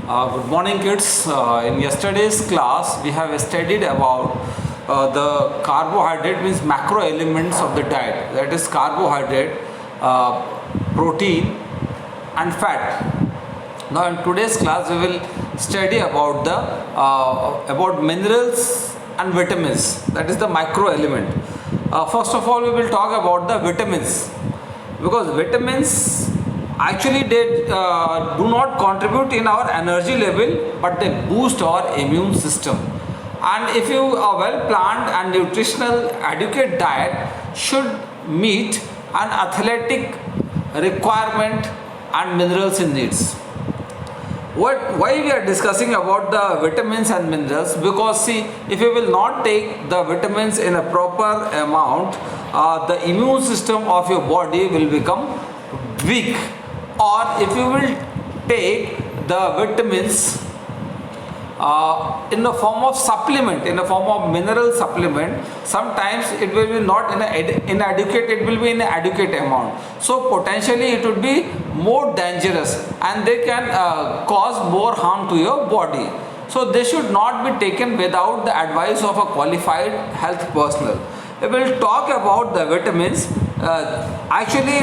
Good morning, kids. In yesterday's class, we have studied about the carbohydrate, means macro elements of the diet. That is carbohydrate, protein, and fat. Now, in today's class, we will study about the about minerals and vitamins. That is the micro element. First of all, we will talk about the vitamins, because vitamins actually they do not contribute in our energy level, but they boost our immune system. And if you a well planned and nutritional adequate diet should meet an athletic requirement and minerals in needs. Why we are discussing about the vitamins and minerals? Because see, if you will not take the vitamins in a proper amount, the immune system of your body will become weak. Or if you will take the vitamins in the form of supplement, in the form of mineral supplement, sometimes it will be not inadequate, it will be in adequate amount. So potentially it would be more dangerous and they can cause more harm to your body. So they should not be taken without the advice of a qualified health personnel. We will talk about the vitamins. Actually,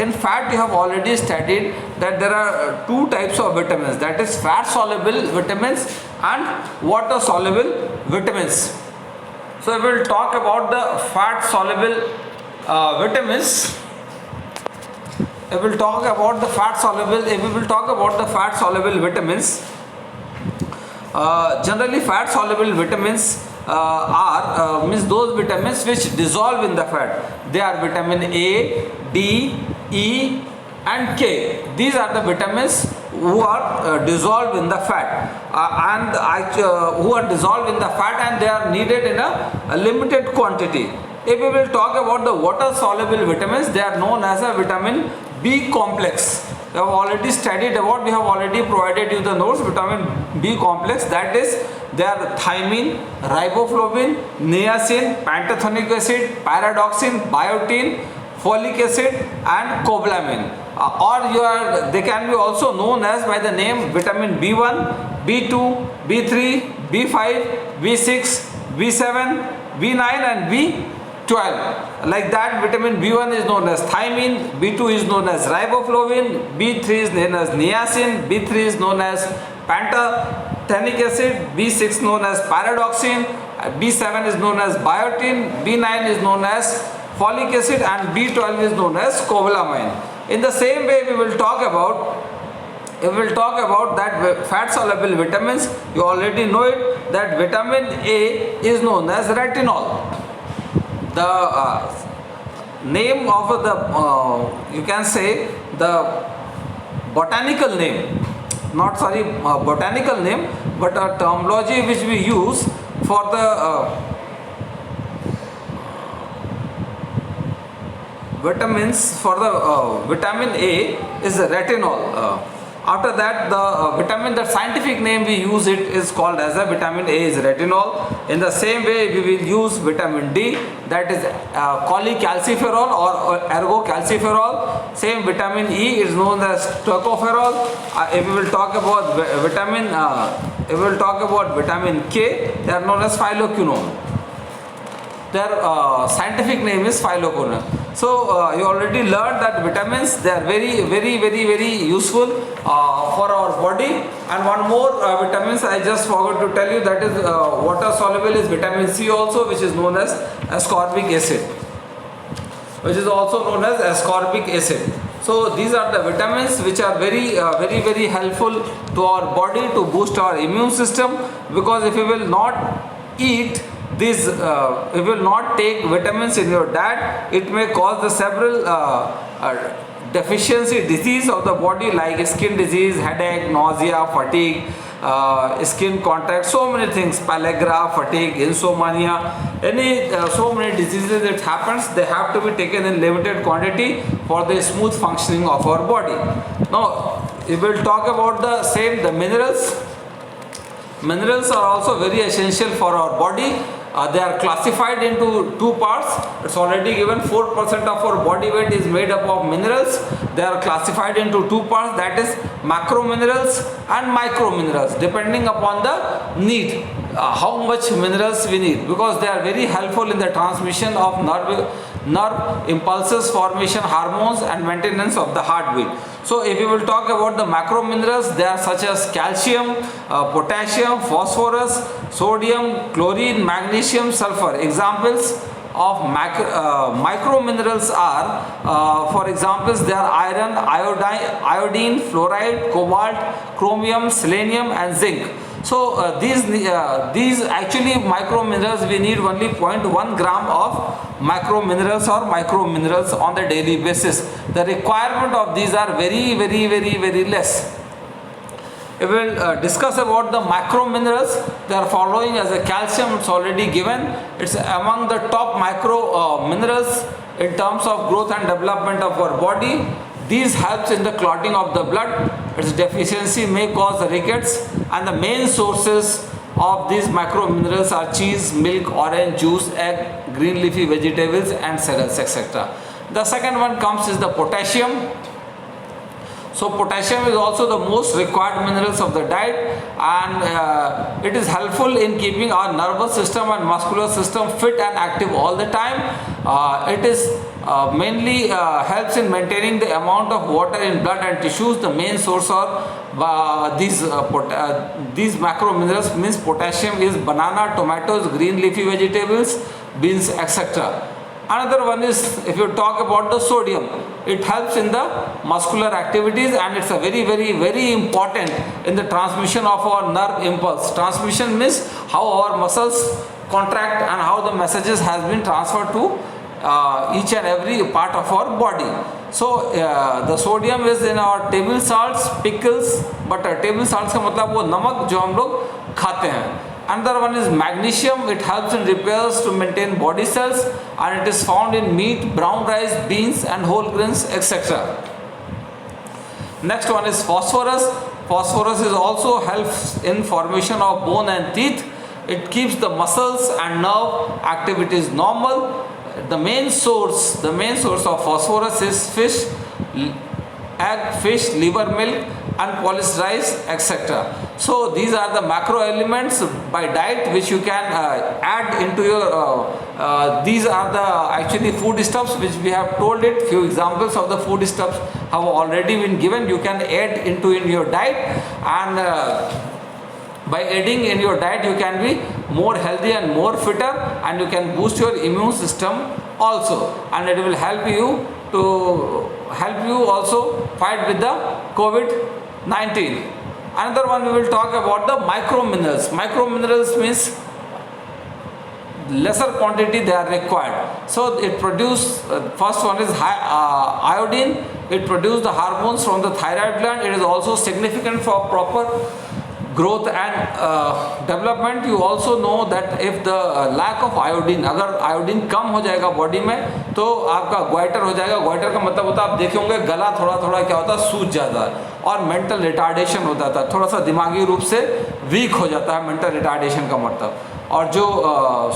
in fact, you have already studied that there are two types of vitamins, that is fat soluble vitamins and water soluble vitamins. So, we will talk about the fat soluble vitamins. We will talk about the fat soluble. If we will talk about the fat soluble vitamins, generally fat soluble vitamins are means those vitamins which dissolve in the fat. They are vitamin A, D, E and K. These are the vitamins who are dissolved in the fat who are dissolved in the fat, and they are needed in a limited quantity. If we will talk about the water soluble vitamins, they are known as a vitamin B complex. We have already studied about, we have already provided you the notes. Vitamin B complex, that is, they are thiamine, riboflavin, niacin, pantothenic acid, pyridoxine, biotin, folic acid and cobalamin. They can be also known as by the name vitamin B1, B2, B3, B5, B6, B7, B9 and B12. Like that, vitamin B1 is known as thiamine, B2 is known as riboflavin, B3 is known as niacin, B3 is known as pantothenic acid, B6 known as pyridoxine, B7 is known as biotin, B9 is known as folic acid and B12 is known as cobalamin. In the same way, we will talk about that fat soluble vitamins. You already know it, that vitamin A is known as retinol. The name of the you can say the botanical name, botanical name, but a terminology which we use for the vitamins, for the vitamin A is the retinol. After that, the vitamin, the scientific name we use it is called as a vitamin A is retinol. In the same way, we will use vitamin D, that is cholecalciferol or ergocalciferol. Same vitamin E is known as tocopherol. If we will talk about vitamin K, they are known as phyloquinone. Their scientific name is phyloquinone. So you already learned that vitamins, they are very useful for our body. And one more vitamins I just forgot to tell you, that is water soluble is vitamin C also, which is known as ascorbic acid, So these are the vitamins which are very helpful to our body to boost our immune system. Because if you will not eat these, if you will not take vitamins in your diet, it may cause the several deficiency disease of the body, like skin disease, headache, nausea, fatigue, skin contact, so many things, pellagra, fatigue, insomnia, so many diseases that happens. They have to be taken in limited quantity for the smooth functioning of our body. Now we will talk about the minerals. Minerals are also very essential for our body. They are classified into two parts. It's already given 4% of our body weight is made up of minerals. They are classified into two parts, that is macro minerals and micro minerals, depending upon the need, how much minerals we need, because they are very helpful in the transmission of nerve impulses, formation hormones and maintenance of the heartbeat. So if you will talk about the macro minerals, they are such as calcium, potassium, phosphorus, sodium, chlorine, magnesium, sulfur. Examples of micro minerals are, for examples, they are iron, iodine, fluoride, cobalt, chromium, selenium and zinc. So these actually micro minerals, we need only 0.1 gram of macro minerals or micro minerals on the daily basis. The requirement of these are very less. We will discuss about the macro minerals. They are following as a calcium, it's already given. It's among the top micro minerals in terms of growth and development of our body. These helps in the clotting of the blood. Its deficiency may cause rickets, and the main sources of these macro minerals are cheese, milk, orange juice, egg, green leafy vegetables and cereals, etc. The second one comes is the potassium. So potassium is also the most required minerals of the diet, and it is helpful in keeping our nervous system and muscular system fit and active all the time. It is mainly helps in maintaining the amount of water in blood and tissues. The main source of these macro minerals means potassium is banana, tomatoes, green leafy vegetables, beans, etc. Another one is, if you talk about the sodium, it helps in the muscular activities, and it's a very important in the transmission of our nerve impulse. Transmission means how our muscles contract and how the messages has been transferred to each and every part of our body. So the sodium is in our table salts, pickles, but table salts का मतलब वो नमक जो हम लोग खाते हैं. Another one is magnesium. It helps in repairs to maintain body cells, and it is found in meat, brown rice, beans and whole grains, etc. Next one is phosphorus. Phosphorus is also helps in formation of bone and teeth. It keeps the muscles and nerve activities normal. The main source of phosphorus is fish, egg, fish, liver, milk, unpolished rice, etc. So these are the macro elements by diet which you can add into your. These are the actually foodstuffs which we have told it. Few examples of the foodstuffs have already been given. You can add into in your diet, and by adding in your diet you can be more healthy and more fitter, and you can boost your immune system also, and it will help you also fight with the COVID-19. Another one we will talk about the micro minerals. Micro minerals means lesser quantity they are required. So it produce first one is iodine. It produces the hormones from the thyroid gland. It is also significant for proper growth and development. You also know that if the lack of iodine, अगर iodine कम हो जाएगा body में तो आपका goitre हो जाएगा. Goitre का मतलब होता है, आप देखे होंगे गला थोड़ा क्या होता है, सूज जाता है, और मेंटल रिटार्डेशन होता था, थोड़ा सा दिमागी रूप से वीक हो जाता है, मेंटल रिटार्डेशन का मतलब. और जो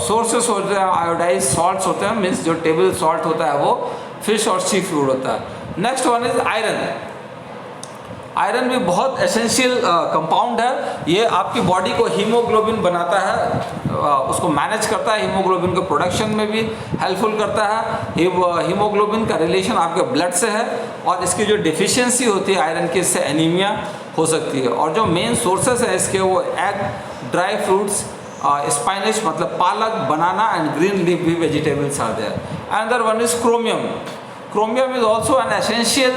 सोर्सेस होते हैं आयोडाइज सॉल्ट्स होते हैं, मीन्स जो टेबल सॉल्ट होता है वो फिश और सी फूड होता है. Next one is iron. Iron भी बहुत एसेंशियल कंपाउंड है. ये आपकी बॉडी को हीमोग्लोबिन बनाता है, उसको मैनेज करता है, हीमोग्लोबिन के प्रोडक्शन में भी हेल्पफुल करता है. हीमोग्लोबिन का रिलेशन आपके ब्लड से है, और इसकी जो डिफिशियंसी होती है आयरन की, इससे एनीमिया हो सकती है. और जो मेन सोर्सेस है इसके वो एग, ड्राई फ्रूट्स, स्पाइनिश मतलब पालक, banana and green leafy vegetables are there. Another one is chromium. Chromium is also an essential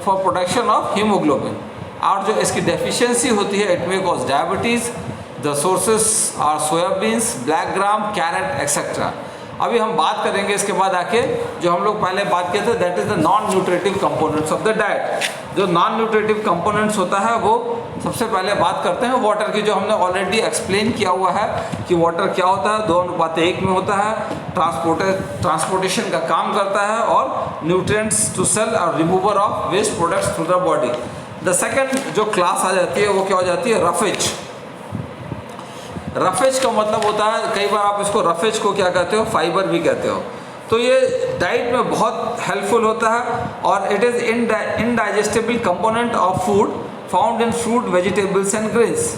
for production of haemoglobin. और जो इसकी डेफिशिएंसी होती है it may cause diabetes. The sources are soybeans, black gram, carrot etcetera. अभी हम बात करेंगे इसके बाद आके जो हम लोग पहले बात किए थे, that is the non nutritive components of the diet. जो नॉन न्यूट्रिटिव कंपोनेंट्स होता है वो सबसे पहले बात करते हैं वाटर की, जो हमने ऑलरेडी एक्सप्लेन किया हुआ है कि वाटर क्या होता है. 2:1 में होता है, ट्रांसपोर्टेशन का काम करता है, और न्यूट्रिएंट्स टू सेल और remover of waste products through the body. The second जो क्लास आ जाती है वो क्या हो जाती है, रफेज. रफेज का मतलब होता है, कई बार आप इसको रफेज को क्या कहते हो, फाइबर भी कहते हो। तो ये डाइट में बहुत हेल्पफुल होता है और it is indigestible component of food found in fruit, vegetables and grains.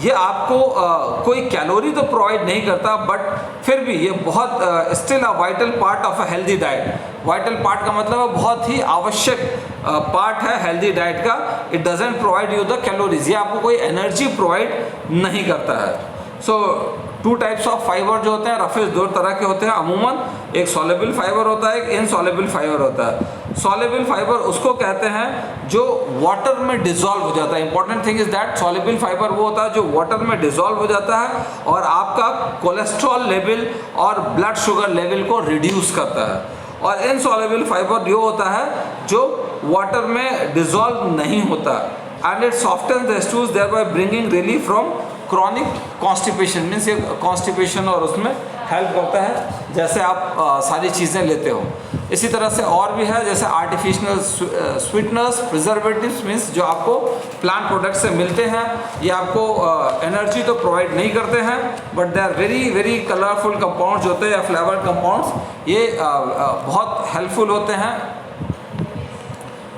ये आपको कोई कैलोरी तो प्रोवाइड नहीं करता, बट फिर भी ये बहुत still a vital part of a healthy diet. Vital part का मतलब है बहुत ही आवश्यक पार्ट है हेल्दी डाइट का। It doesn't provide you the calories, ये आपको कोई एनर्जी प्रोवाइड नहीं करता है। सो टू टाइप्स ऑफ फाइबर जो होते हैं, रफेज दो तरह के होते हैं अमूमन, एक सॉल्युबल फाइबर होता है, एक इनसॉल्युबल फाइबर होता है। सॉल्युबल फाइबर उसको कहते हैं जो वाटर में डिसॉल्व हो जाता है। Important thing is that soluble fibre वो होता है जो वाटर में डिसॉल्व हो जाता है और आपका कोलेस्ट्रॉल लेवल और ब्लड शुगर लेवल को रिड्यूस करता है। और इनसॉल्युबल फाइबर ये होता है जो वाटर में डिसॉल्व नहीं होता and it softens the stools thereby bringing relief from chronic constipation. Means ये कॉन्स्टिपेशन और उसमें हेल्प करता है जैसे आप सारी चीज़ें लेते हो। इसी तरह से और भी है, जैसे आर्टिफिशियल स्वीटनर्स, प्रिजर्वेटिव्स, मीन्स जो आपको प्लांट प्रोडक्ट से मिलते हैं। ये आपको एनर्जी तो प्रोवाइड नहीं करते हैं, but they are very very colourful compounds होते हैं या फ्लेवर्ड कंपाउंड्स। ये बहुत हेल्पफुल होते हैं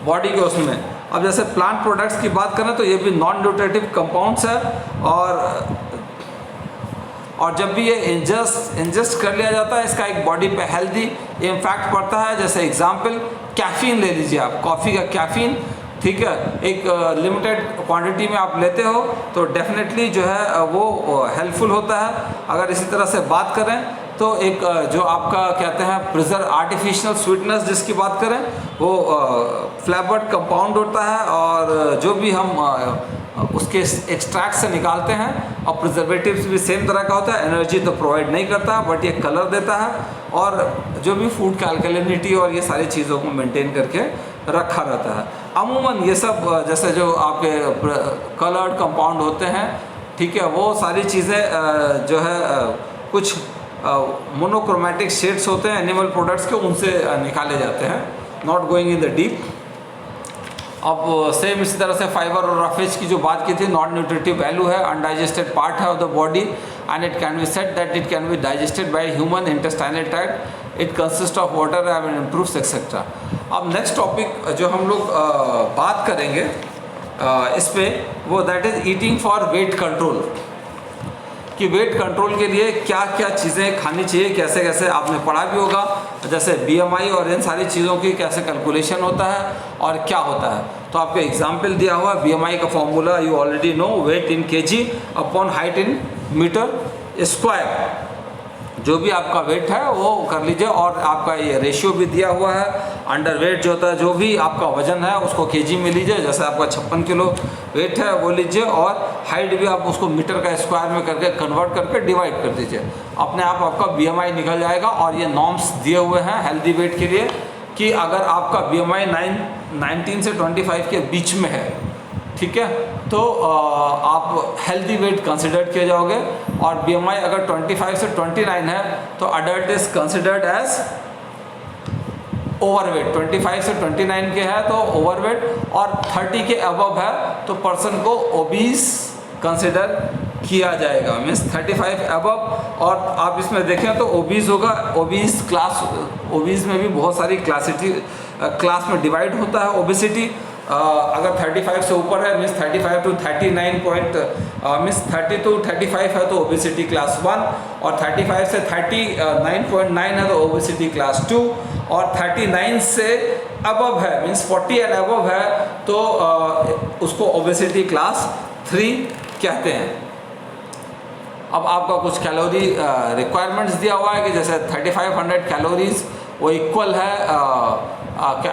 बॉडी के उसमें। अब जैसे प्लांट प्रोडक्ट्स की बात करें तो ये भी नॉन न्यूट्रिटिव कंपाउंड्स है और जब भी ये इंजेस्ट कर लिया जाता है इसका एक बॉडी पे हेल्दी इम्पैक्ट पड़ता है। जैसे एग्जांपल कैफ़ीन ले लीजिए आप, कॉफ़ी का कैफ़ीन, ठीक है, एक लिमिटेड क्वांटिटी में आप लेते हो तो डेफिनेटली जो है वो हेल्पफुल होता है। अगर इसी तरह से बात करें तो एक जो आपका कहते हैं आर्टिफिशियल स्वीटनेस जिसकी बात करें वो फ्लेवर्ड कंपाउंड होता है और जो भी हम उसके एक्सट्रैक्ट से निकालते हैं। और प्रिजर्वेटिव्स भी सेम तरह का होता है, एनर्जी तो प्रोवाइड नहीं करता बट ये कलर देता है और जो भी फूड का अल्कलिनिटी और ये सारी चीज़ों को मेंटेन करके रखा रहता है। अमूमन ये सब जैसे जो आपके कलर्ड कंपाउंड होते हैं, ठीक है, वो सारी चीज़ें जो है कुछ मोनोक्रोमेटिक शेड्स होते हैं एनिमल प्रोडक्ट्स के, उनसे निकाले जाते हैं। Not going in the deep. अब सेम इसी तरह से फाइबर और रफेज की जो बात की थी, नॉन न्यूट्रिटिव वैल्यू है, अनडाइजेस्टेड पार्ट है of the body and it can be said that it can be digested by human intestinal tract. It consist of water and improves etcetera. अब next topic जो हम लोग बात करेंगे इस पे वो that is eating for weight control, कि वेट कंट्रोल के लिए क्या क्या चीज़ें खानी चाहिए, कैसे कैसे आपने पढ़ा भी होगा, जैसे BMI और इन सारी चीज़ों की कैसे कैलकुलेशन होता है और क्या होता है। तो आपको एग्जाम्पल दिया हुआ BMI का formula you already know, weight in kg upon height in metre square. जो भी आपका वेट है वो कर लीजिए और आपका ये रेशियो भी दिया हुआ है। अंडर वेट जो होता है, जो भी आपका वजन है उसको kg में लीजिए, जैसे आपका 56 किलो वेट है वो लीजिए और हाइट भी आप उसको मीटर का स्क्वायर में करके कन्वर्ट करके डिवाइड कर दीजिए, अपने आप आपका BMI निकल जाएगा। और ये नॉर्म्स दिए हुए हैं हेल्दी वेट के लिए कि अगर आपका BMI 19 से 25 के बीच में है, ठीक है, तो आप हेल्दी वेट कंसिडर किए जाओगे। और BMI अगर 25 से 29 है तो adult is considered as overweight. 25 से 29 के है तो ओवरवेट, और 30 के अबव है तो पर्सन को ओबीस कंसिडर किया जाएगा, मीन्स 35 अबव। और आप इसमें देखें तो ओबीस होगा, ओबीस क्लास, ओबीस में भी बहुत सारी क्लास में डिवाइड होता है ओबेसिटी। अगर 35 से ऊपर है मीन्स 35 टू 39 मीन्स 30 टू 35 है तो ओबेसिटी क्लास 1, और 35 से 39.9 है तो ओबेसिटी क्लास 2, और 39 से अबव है मीन्स 40 एंड अबव है तो उसको ओबेसिटी क्लास 3 कहते हैं। अब आपका कुछ कैलोरी रिक्वायरमेंट्स दिया हुआ है कि जैसे 3500 कैलोरीज वो इक्वल है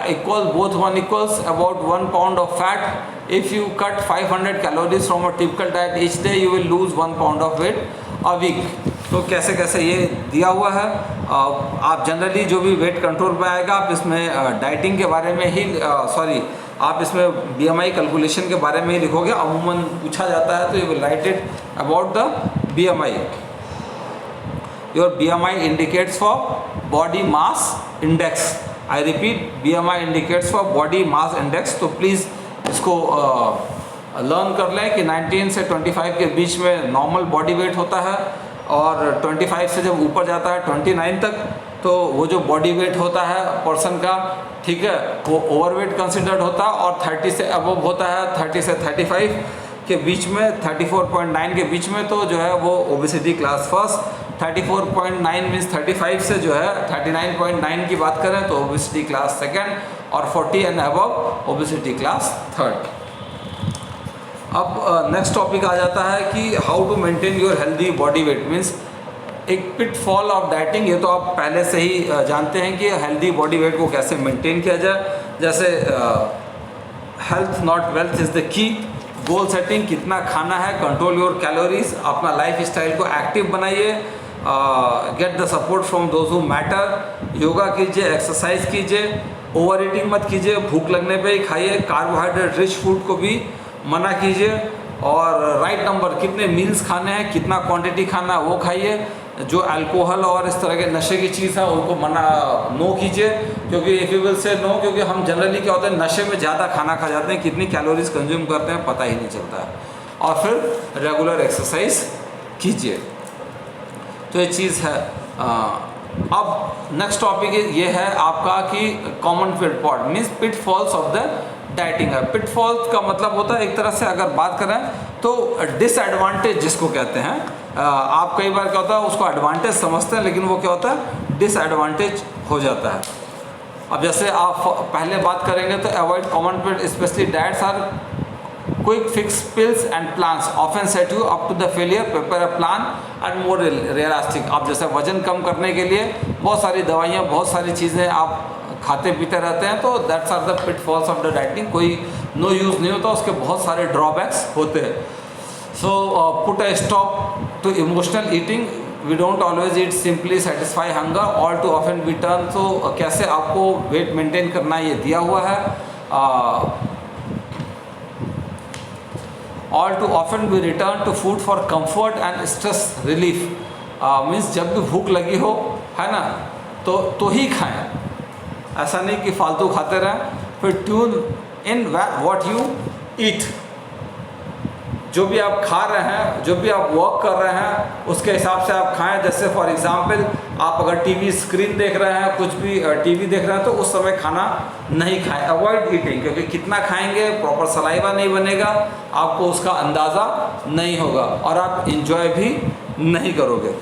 equal, both one equals about 1 pound of fat. If you cut 500 calories from a typical diet each day, you will lose 1 pound of weight a week. तो कैसे कैसे ये दिया हुआ है। आप जनरली जो भी वेट कंट्रोल पे आएगा आप इसमें डाइटिंग के बारे में ही आप इसमें BMI कैलकुलेशन के बारे में ही लिखोगे। अमूमन पूछा जाता है तो you will write it about the BMI। Your BMI indicates for body mass index. I repeat, BMI indicates for body mass index। तो प्लीज़ इसको लर्न कर लें कि 19 से 25 के बीच में नॉर्मल बॉडी वेट होता है, और 25 से जब ऊपर जाता है 29 तक, तो वो जो बॉडी वेट होता है पर्सन का, ठीक है, वो ओवरवेट कंसिडर्ड होता है। और 30 से अबव होता है, 30 से 35 के बीच में, 34.9 के बीच में, तो जो है वो ओबेसिटी क्लास फर्स्ट। 34.9 मीन्स 35 से जो है 39.9 की बात करें तो ओबेसिटी क्लास सेकेंड, और 40 and above obesity class third. अब नेक्स्ट टॉपिक आ जाता है कि how to maintain your healthy body weight. Means एक पिटफॉल ऑफ डाइटिंग, ये तो आप पहले से ही जानते हैं कि हेल्दी बॉडी वेट को कैसे मेंटेन किया जाए। जैसे health not wealth is the key, goal setting, कितना खाना है, कंट्रोल योर कैलोरीज, अपना लाइफ स्टाइल को एक्टिव बनाइए, get the support from those who matter, yoga कीजिए, एक्सरसाइज कीजिए, ओवर ईटिंग मत कीजिए, भूख लगने पे ही खाइए, कार्बोहाइड्रेट रिच फूड को भी मना कीजिए, और राइट नंबर, कितने मील्स खाने हैं, कितना क्वांटिटी खाना है वो खाइए। जो अल्कोहल और इस तरह के नशे की चीज़ है उनको मना नो कीजिए, क्योंकि if you will say no, क्योंकि हम जनरली क्या होता है नशे में ज़्यादा खाना खा जाते हैं, कितनी कैलोरीज कंज्यूम करते हैं पता ही नहीं चलता है। और फिर रेगुलर एक्सरसाइज कीजिए, तो ये चीज़ है। अब नेक्स्ट टॉपिक ये है आपका कि common pitfall means pitfalls of the dieting है। पिटफॉल्स का मतलब होता है एक तरह से अगर बात करें तो डिसएडवांटेज जिसको कहते हैं। आप कई बार क्या होता है उसको एडवांटेज समझते हैं, लेकिन वो क्या होता है डिसएडवांटेज हो जाता है। अब जैसे आप पहले बात करेंगे तो avoid common pit, specially diets are quick fix pills and plans often set you up to the failure, prepare a plan and more realistic. आप जैसे वजन कम करने के लिए बहुत सारी दवाइयाँ, बहुत सारी चीज़ें आप खाते पीते रहते हैं, तो that's are the pitfalls of the dieting. कोई नो यूज़ नहीं होता, उसके बहुत सारे ड्रॉबैक्स होते हैं। So put a stop to emotional eating, we don't always eat simply satisfy hunger all too often be turn. तो कैसे आपको वेट मेंटेन करना ये दिया हुआ है। All too often be return to food for comfort and stress relief. Means जब भी भूख लगी हो, है ना, तो ही खाएं, ऐसा नहीं कि फालतू खाते रहें। फिर tune in what you eat, जो भी आप खा रहे हैं, जो भी आप वर्क कर रहे हैं उसके हिसाब से आप खाएं। जैसे फॉर एग्जांपल आप अगर टीवी स्क्रीन देख रहे हैं, कुछ भी टीवी देख रहे हैं, तो उस समय खाना नहीं खाएं, अवॉइड ईटिंग, क्योंकि कितना खाएंगे प्रॉपर सलाइवा नहीं बनेगा, आपको उसका अंदाज़ा नहीं होगा और आप इंजॉय भी नहीं करोगे।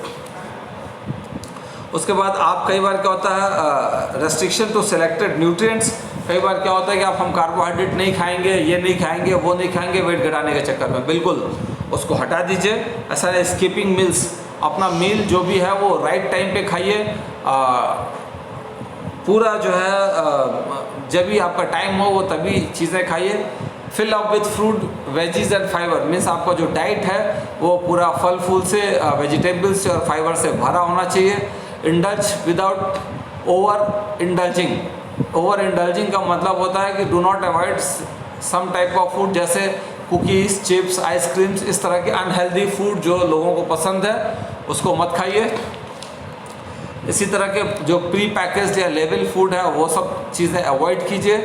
उसके बाद आप कई बार क्या होता है रेस्ट्रिक्शन टू सिलेक्टेड न्यूट्रिएंट्स। कई बार क्या होता है कि हम कार्बोहाइड्रेट नहीं खाएंगे, ये नहीं खाएंगे, वो नहीं खाएंगे, वेट घटाने के चक्कर में, बिल्कुल उसको हटा दीजिए। ऐसा है स्किपिंग मील्स, अपना मील जो भी है वो राइट टाइम पे खाइए। पूरा जो है जब भी आपका टाइम हो वो तभी चीज़ें खाइए। Fill up with fruit veggies and fibre, means आपका जो डाइट है वो पूरा फल फूल से, वेजिटेबल्स से और फाइबर से भरा होना चाहिए। Indulge without over indulging. Over indulging का मतलब होता है कि do not avoid some type of food, जैसे कुकीज़, चिप्स, आइसक्रीम्स, इस तरह के अनहेल्दी फूड जो लोगों को पसंद है उसको मत खाइए। इसी तरह के जो प्री पैकेज्ड या लेवल फूड है वो सब चीज़ें अवॉइड कीजिए।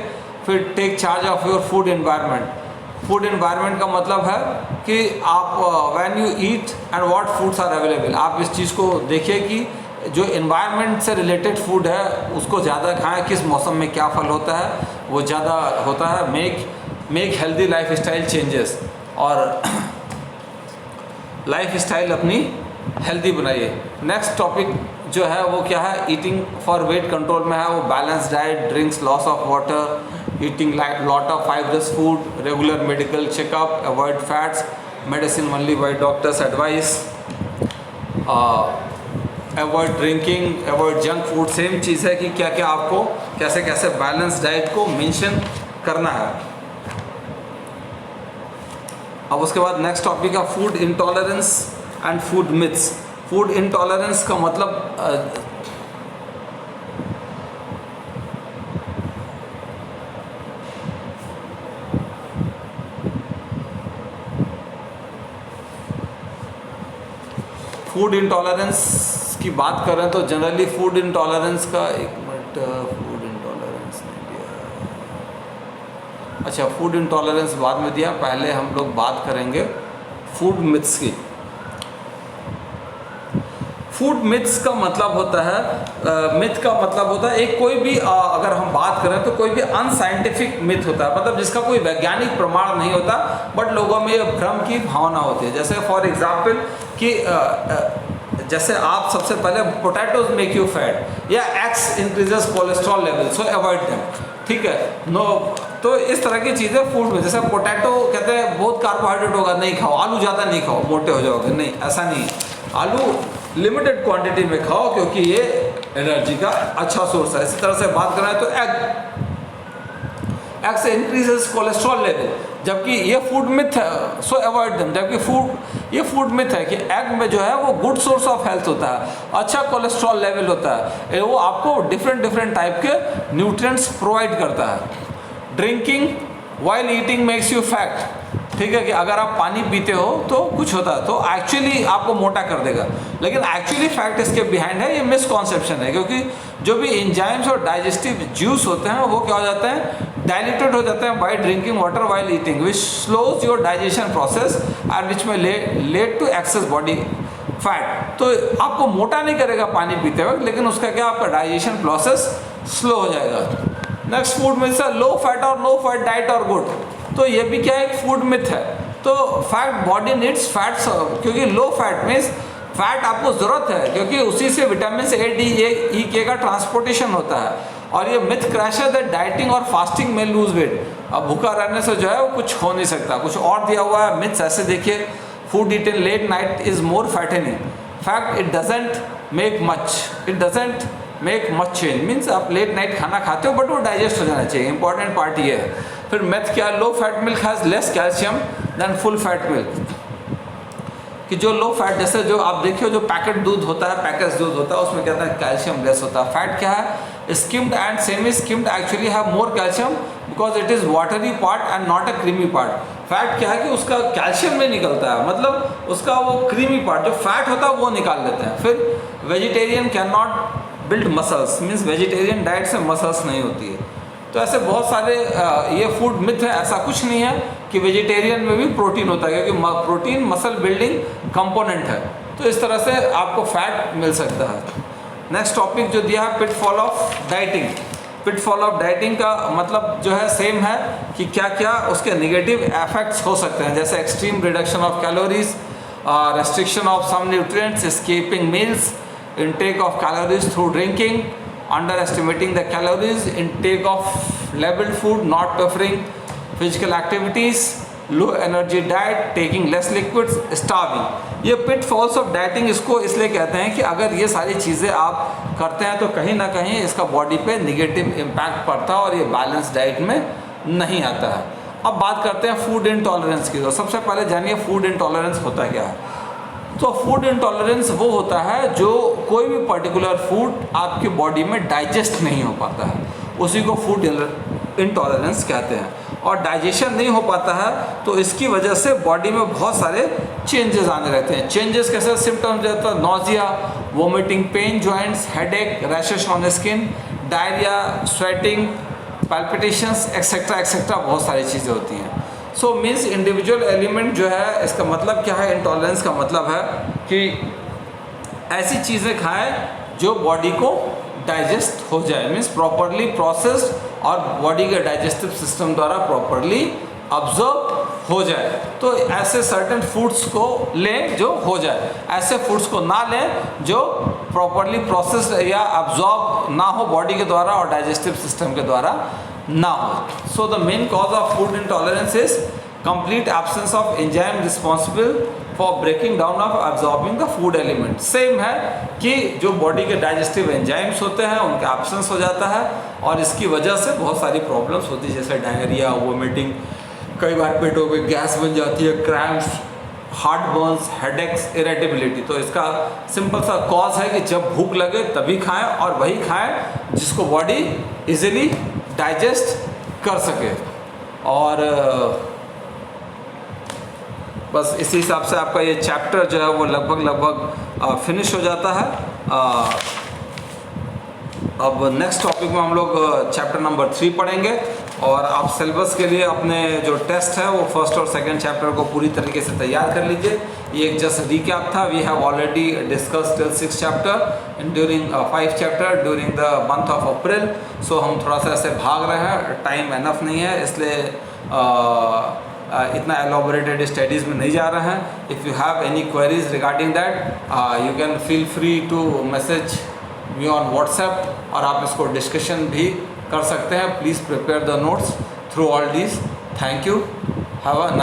फिर take charge of your food environment. Food environment का मतलब है कि आप when you eat and what foods are available, आप इस चीज़ को देखिए कि जो एनवायरनमेंट से रिलेटेड फूड है उसको ज़्यादा खाएं, किस मौसम में क्या फल होता है वो ज़्यादा होता है। Make healthy life style changes, और लाइफ स्टाइल अपनी हेल्दी बनाइए। नेक्स्ट टॉपिक जो है वो क्या है, ईटिंग फॉर वेट कंट्रोल में है वो balance diet, drinks, loss of water, eating lot of fibrous food, regular medical checkup, avoid fats, medicine only by doctors advice, avoid drinking, avoid junk food. Same चीज़ है कि क्या क्या आपको कैसे कैसे बैलेंस डाइट को मेंशन करना है। अब उसके बाद नेक्स्ट टॉपिक है food intolerance and food myths. Food intolerance का मतलब फूड इंटॉलरेंस की बात करें तो जनरली फूड इंटॉलरेंस का, एक मिनट, फूड इंटॉलरेंस नहीं दिया, अच्छा, फूड इंटॉलरेंस बाद में दिया, पहले हम लोग बात करेंगे फूड मिथ्स की। फूड मिथ्स का मतलब होता है, मिथ का मतलब होता है एक कोई भी अगर हम बात करें तो कोई भी अनसाइंटिफिक मिथ होता है, मतलब जिसका कोई वैज्ञानिक प्रमाण नहीं होता बट लोगों में ये भ्रम की भावना होती है। जैसे फॉर एग्जांपल कि जैसे आप सबसे पहले पोटैटोज मेक यू फैट या x increases cholesterol level so avoid them, ठीक है, नो। तो इस तरह की चीज़ें फूड में, जैसे पोटैटो कहते हैं बहुत कार्बोहाइड्रेट होगा, नहीं खाओ, आलू ज़्यादा नहीं खाओ मोटे हो जाओगे, नहीं, ऐसा नहीं। आलू लिमिटेड क्वांटिटी में खाओ क्योंकि ये एनर्जी का अच्छा सोर्स है। इसी तरह से बात करें तो एग से इंक्रीजेस कोलेस्ट्रॉल लेवल, जबकि ये फूड मिथ है, सो अवॉइड देम, जबकि ये फूड मिथ है कि एग में जो है वो गुड सोर्स ऑफ हेल्थ होता है, अच्छा कोलेस्ट्रॉल लेवल होता है, वो आपको डिफरेंट टाइप के न्यूट्रिएंट्स प्रोवाइड करता है। Drinking while eating makes you fat, ठीक है, कि अगर आप पानी पीते हो तो कुछ होता है, तो एक्चुअली आपको मोटा कर देगा, लेकिन एक्चुअली फैक्ट इसके बिहाइंड है, ये मिसकॉन्सेप्शन है, क्योंकि जो भी एंजाइम्स और डाइजेस्टिव जूस होते हैं वो क्या हो जाते हैं, डाइल्यूटेड हो जाते हैं by drinking water while eating, which slows your digestion process and which may lead to excess body fat. तो आपको मोटा नहीं करेगा पानी पीते वक्त, लेकिन उसका क्या, आपका डाइजेशन प्रोसेस स्लो हो जाएगा। नेक्स्ट फूड मिथ है लो फैट और नो फैट डाइट और गुड, तो ये भी क्या एक फूड मिथ है। तो फैट बॉडी नीड्स फैट्स, क्योंकि लो फैट मीन्स फैट आपको ज़रूरत है, क्योंकि उसी से विटामिन ए डी ई के का ट्रांसपोर्टेशन होता है। और ये मिथ क्रैश है दैट डाइटिंग और फास्टिंग में लूज वेट, अब भूखा रहने से जो है वो कुछ हो नहीं सकता। कुछ और दिया हुआ है मिथ्स, ऐसे देखिए, food eaten late night is more fattening, fact it doesn't make much change, means आप लेट नाइट खाना खाते हो बट वो डाइजेस्ट हो जाना चाहिए, इंपॉर्टेंट पार्ट ये है। फिर मेथ क्या, low fat milk has less calcium than full fat milk, कि जो लो फैट, जैसे जो आप देखिए जो पैकेट दूध होता है, पैकेज दूध होता है, उसमें क्या होता है, कैल्शियम लेस होता है। फैट क्या है, skimmed and semi skimmed actually have more calcium because it is watery part and not a creamy part. Fat क्या है कि उसका कैल्शियम में निकलता है, मतलब उसका वो क्रीमी पार्ट जो फैट होता है वो निकाल लेते हैं। फिर vegetarian can not build muscles, means vegetarian diet से मसल्स नहीं होती है। तो ऐसे बहुत सारे ये फूड मिथ है, ऐसा कुछ नहीं है कि वेजिटेरियन में भी प्रोटीन होता है, क्योंकि प्रोटीन मसल बिल्डिंग कंपोनेंट है। तो इस तरह से आपको फैट मिल सकता है। नेक्स्ट टॉपिक जो दिया है, pitfall of dieting. Pitfall of dieting का मतलब जो है सेम है कि क्या क्या उसके नेगेटिव इफेक्ट्स हो सकते हैं, जैसे extreme reduction of calories, restriction of some nutrients, skipping meals, intake of calories through drinking, underestimating the calories, intake of labeled food, not preferring physical activities, low energy diet, taking less liquids, starving। ये pitfalls of dieting इसको इसलिए कहते हैं कि अगर ये सारी चीज़ें आप करते हैं तो कहीं ना कहीं इसका बॉडी पे निगेटिव इम्पैक्ट पड़ता है और ये बैलेंस डाइट में नहीं आता है। अब बात करते हैं फूड इंटॉलरेंस की। तो सबसे पहले जानिए फूड इंटॉलरेंस होता क्या है। तो फूड इंटॉलरेंस वो होता है जो कोई भी पर्टिकुलर फूड आपकी बॉडी में डाइजेस्ट नहीं हो पाता है, उसी को फूड इंटॉलरेंस कहते हैं। और डाइजेशन नहीं हो पाता है तो इसकी वजह से बॉडी में बहुत सारे चेंजेस आने रहते हैं। चेंजेस कैसे सिम्टम्स रहता है, nausea, vomiting, pain joints, headache, rashes on skin, diarrhoea, sweating, palpitations etcetera etcetera, बहुत सारी चीज़ें होती हैं। सो मीन्स इंडिविजुअल एलिमेंट जो है, इसका मतलब क्या है, इंटॉलरेंस का मतलब है कि ऐसी चीज़ें खाएं जो बॉडी को डाइजेस्ट हो जाए, मीन्स प्रॉपरली प्रोसेस्ड और बॉडी के डाइजेस्टिव सिस्टम द्वारा प्रॉपरली ऑब्जर्व हो जाए। तो ऐसे सर्टेन फूड्स को लें जो हो जाए, ऐसे फूड्स को ना लें जो प्रॉपरली प्रोसेस्ड या ऑब्जॉर्ब ना हो बॉडी के द्वारा और डाइजेस्टिव सिस्टम के द्वारा ना हो। So the main cause of food intolerance is complete absence of enzyme responsible for breaking down of absorbing the food element. Same है कि जो बॉडी के डाइजेस्टिव एंजाइम्स होते हैं उनका एब्सेंस हो जाता है और इसकी वजह से बहुत सारी प्रॉब्लम्स होती है, जैसे डायरिया, वोमिटिंग, कई बार पेटों में गैस बन जाती है, cramps, heart Burns, headaches, irritability. तो इसका सिंपल सा कॉज है कि जब भूख लगे तभी खाएं और वही खाएं जिसको बॉडी इजीली डाइजेस्ट कर सके। और बस इसी हिसाब से आपका ये चैप्टर जो है वो लगभग फिनिश हो जाता है। अब नेक्स्ट टॉपिक में हम लोग चैप्टर नंबर 3 पढ़ेंगे और आप सिलेबस के लिए अपने जो टेस्ट है वो फर्स्ट और सेकंड चैप्टर को पूरी तरीके से तैयार कर लीजिए। ये एक जस्ट रिकैप था। We have already discussed till 6 chapter in during 5 chapter during the month of April. So हम थोड़ा सा ऐसे भाग रहे हैं, टाइम एनफ नहीं है, इसलिए इतना एलोबरेटेड स्टडीज़ में नहीं जा रहे हैं। If you have any queries regarding that you can feel free to message me on WhatsApp, और आप इसको डिस्कशन भी कर सकते हैं। Please prepare the notes through all these. Thank you. Have a nice